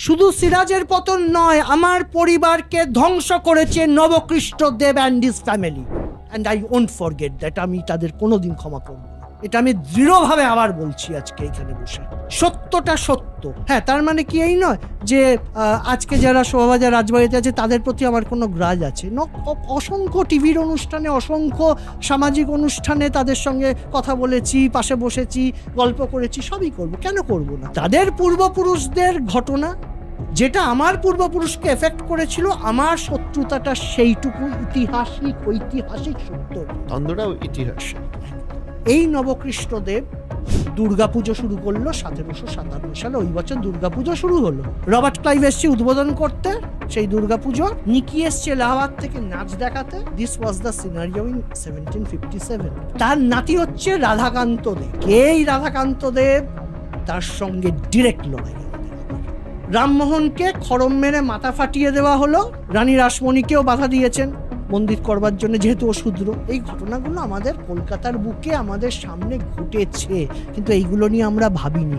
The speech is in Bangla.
শুধু সিরাজের পতন নয়, আমার পরিবারকে ধ্বংস করেছে Nabakrishnadeb and his family, and I won't forget that. আমি তাদের কোনোদিন ক্ষমা করব না, এটা আমি দৃঢ়ভাবে আবার বলছি আজকে এখানে বসে। সত্যটা সত্য। হ্যাঁ, তার মানে কি এই নয় যে আজকে যারা শোভাবাজার রাজবাড়িতে আছে তাদের প্রতি আমার কোনো গ্রাজ আছে। অসংখ্য টিভির অনুষ্ঠানে, অসংখ্য সামাজিক অনুষ্ঠানে তাদের সঙ্গে কথা বলেছি, পাশে বসেছি, গল্প করেছি, সবই করব, কেন করব না। তাদের পূর্বপুরুষদের ঘটনা যেটা আমার পূর্বপুরুষকে এফেক্ট করেছিল, আমার শত্রুতাটা সেইটুকু ঐতিহাসিক সত্য, দ্বন্দ্বটাও ইতিহাস। এই নবকৃষ্ণদেব দুর্গাপুজো শুরু করলো 1757 সালে। ওই বছর দুর্গাপুজো শুরু হলো। রবার্ট ক্লাইভ এসছে উদ্বোধন করতে সেই দুর্গাপুজো। নিকি এসছে এলাহাবাদ থেকে নাচ দেখাতে। This was the scenario in 1757। তার নাতি হচ্ছে রাধাকান্ত দেব। এই রাধাকান্ত দেব, তার সঙ্গে ডিরেক্ট লড়াই। রামমোহনকে খড়ম মেরে মাথা ফাটিয়ে দেওয়া হলো। রানী রাসমণিকেও বাধা দিয়েছেন মন্দির করবার জন্য, যেহেতু ও শূদ্র। এই ঘটনাগুলো আমাদের কলকাতার বুকে আমাদের সামনে ঘটেছে, কিন্তু এইগুলো নিয়ে আমরা ভাবিনি।